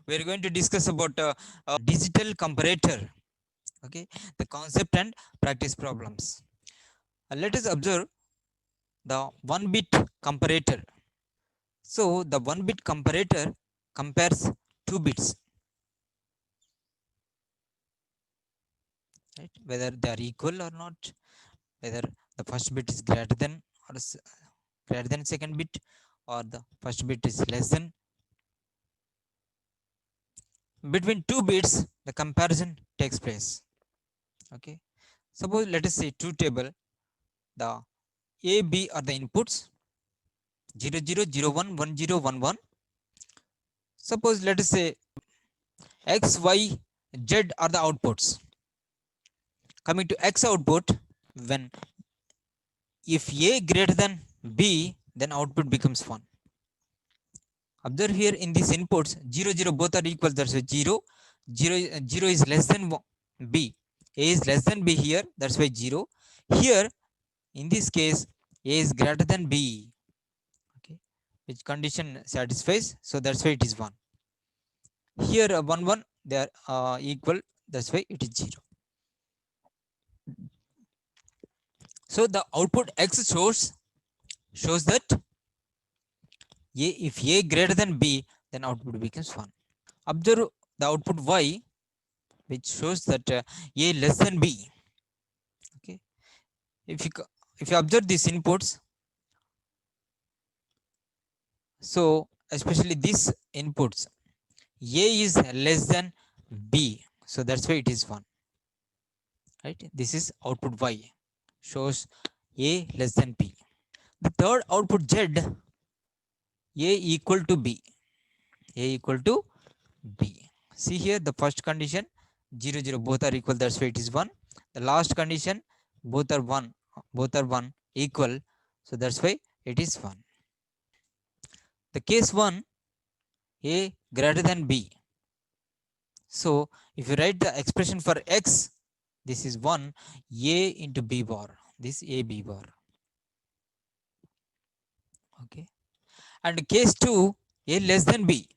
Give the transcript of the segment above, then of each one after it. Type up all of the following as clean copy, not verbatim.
we are going to discuss about digital comparator. Okay, the concept and practice problems. Let us observe the one bit comparator. So the one bit comparator compares two bits, right? Whether they are equal or not, whether the first bit is greater than or greater than second bit, or the first bit is less than. Between two bits the comparison takes place. Okay, suppose let us say two table, the a b are the inputs, 00011011. Suppose let us say x y z are the outputs. Coming to x output, when if a greater than b, then output becomes 1. Observe here in these inputs, 00 both are equal, that's why 0 is less than b, a is less than b here, that's why 0. Here in this case a is greater than b, okay, which condition satisfies, so that's why it is 1. Here 1 1 they are equal, that's why it is 0. So the output x shows that a, if a greater than b, then output becomes 1. Observe the output y, which shows that a less than b. Okay, if you if you observe these inputs, so especially these inputs, a is less than b, so that's why it is 1, right? This is output y, shows a less than b. The third output z, a equal to b, a equal to b. See here the first condition, 0 0 both are equal, that's why it is 1. The last condition, both are 1, both are 1 equal, so that's why it is 1. The case 1, a greater than b. So if you write the expression for x, this is 1 a into b bar, this a b bar. Okay, and case 2, a less than b.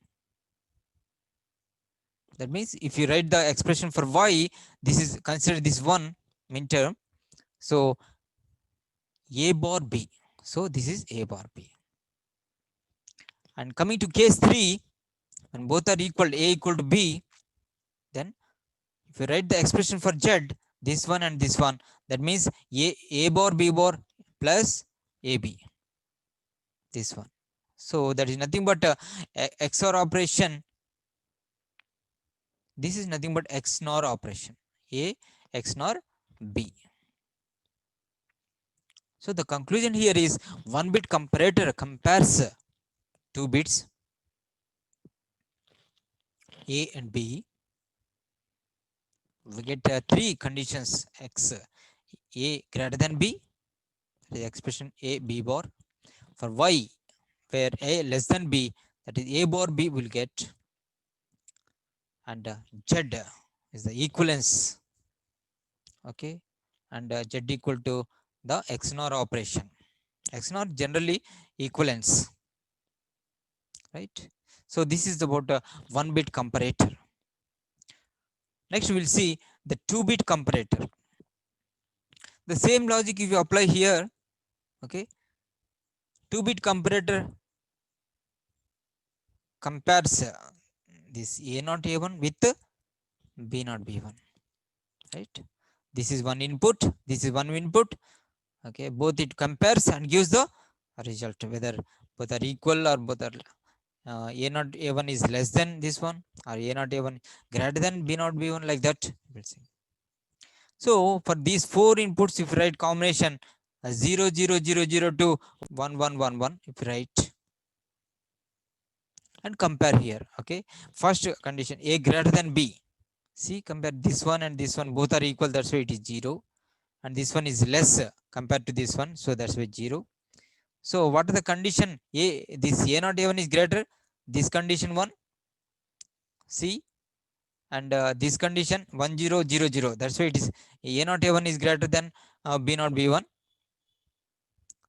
That means if you write the expression for y, this is consider this one min term, so a bar b, so this is a bar b. And coming to case 3, when both are equal, a equal to b, then if you write the expression for z, this one and this one, that means a bar b bar plus ab, this one. So that is nothing but XOR operation. This is nothing but XNOR operation, a XNOR b. So the conclusion here is one bit comparator compares two bits a and b. We get three conditions: x, a greater than b, the expression a b bar. For y, where a less than b, that is a bar b will get, and z is the equivalence. Okay, and z equal to the XNOR operation. XNOR generally equivalence, right? So this is about one bit comparator. Next we'll see the 2-bit comparator. The same logic if you apply here, okay, 2-bit comparator compares this a not a1 with b not b1, right? This is one input, this is one input. Okay, both it compares and gives the result, whether both are equal or both are a not a1 is less than this one, or a not a1 greater than b not b1, like that we'll see. So for these four inputs, if you write combination 0 0 0 0 to 1 1 1 1, if you write and compare here, okay, first condition a greater than b. See, compare this one and this one, both are equal, that's why it is 0. And this one is less compared to this one, so that's why 0. So what is the condition? A, this a not a1 is greater, this condition 1, see, and this condition 1 0 0 0, that's why it is a not a1 is greater than b not b1.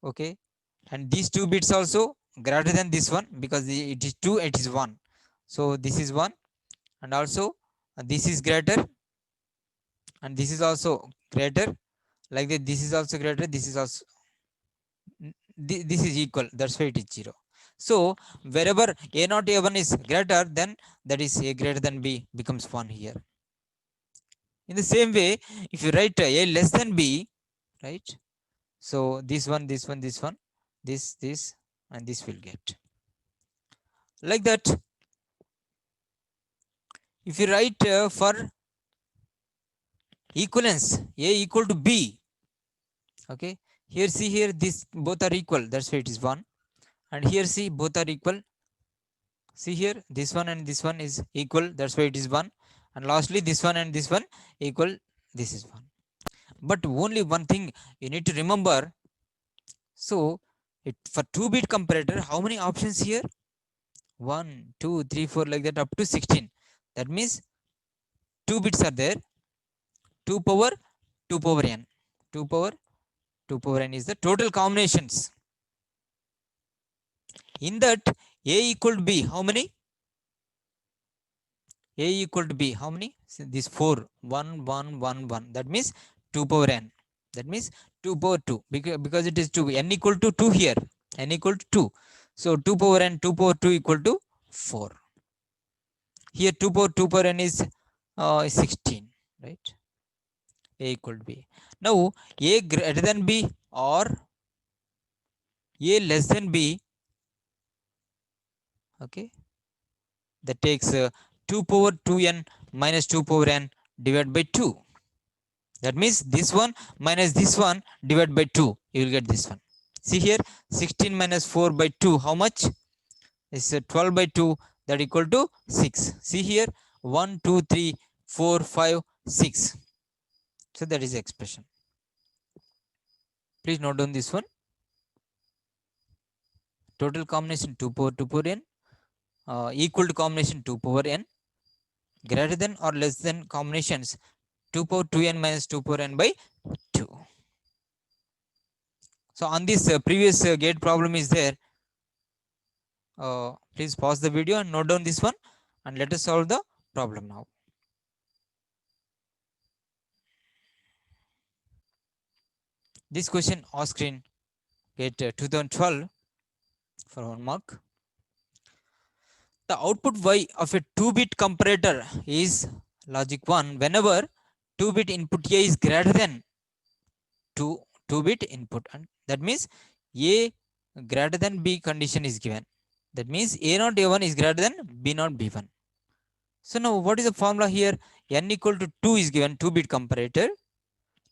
Okay, and these two bits also greater than this one, because it is 2, it is 1, so this is 1, and also this is greater, and this is also greater, like that. This is also greater, this is also, this is equal, that's why it is 0. So wherever a not a1 is greater, then that is a greater than b becomes 1 here. In the same way, if you write a less than b, right, so this one, this one, this one, this and this will get like that. If you write for equivalence a equal to b, okay, here see, here this both are equal, that's why it is 1, and here see both are equal, see here this one and this one is equal, that's why it is 1, and lastly this one and this one equal, this is 1. But only one thing you need to remember, so it for 2-bit comparator, how many options here? 1 2 3 4 like that up to 16. That means 2 bits are there, 2 power 2 power n, 2 power 2 power n is the total combinations. In that, a equal to b, how many? A equal to b, how many? So this 4 1 1 1 1, that means 2 power n, that means 2 power 2, because it is 2, n equal to 2 here, n equal to 2, so 2 power n, 2 power 2 equal to 4. Here 2 power 2 power n is 16, right? A equal to b. Now a greater than b or a less than b, okay, that takes 2 power 2n minus 2 power n divided by 2. That means this one minus this one divided by 2, you will get this one. See here, 16 minus 4 by 2, how much? It's 12 by 2, that equal to 6. See here, 1 2 3 4 5 6. So that is the expression. Please note down this one. Total combination 2 power 2 power n, equal to combination 2 power n, greater than or less than combinations 2 power 2n minus 2 power n by 2. So on this previous gate problem is there. Please pause the video and note down this one, and let us solve the problem now. This question asked in gate 2012 for 1 mark. The output y of a 2-bit comparator is logic 1 whenever 2-bit input a is greater than 2-bit input, and that means a greater than b condition is given. That means a not a1 is greater than b not b1. So now what is the formula here? N equal to 2 is given, 2-bit comparator.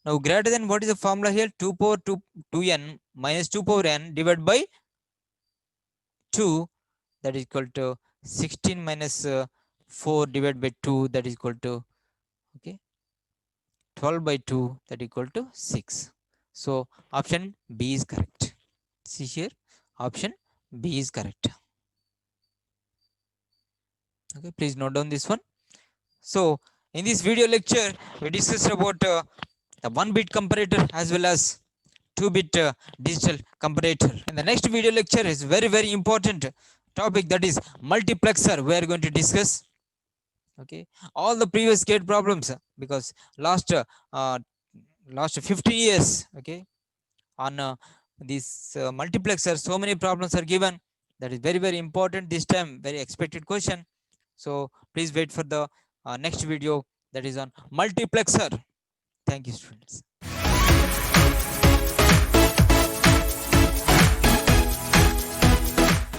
Now greater than, what is the formula here? 2 power 2 2n minus 2 power n divided by 2, that is equal to 16 minus 4 divided by 2, that is equal to, okay, 12 by 2, that equal to 6. So option B is correct. See here, option B is correct. Okay, please note down this one. So in this video lecture, we discussed about the 1-bit comparator as well as 2-bit digital comparator. And the next video lecture is very, very important topic, that is multiplexer. We are going to discuss, okay, all the previous gate problems, because last 50 years, okay, on this multiplexer, so many problems are given. That is very, very important this time, very expected question. So please wait for the next video, that is on multiplexer. Thank you, students.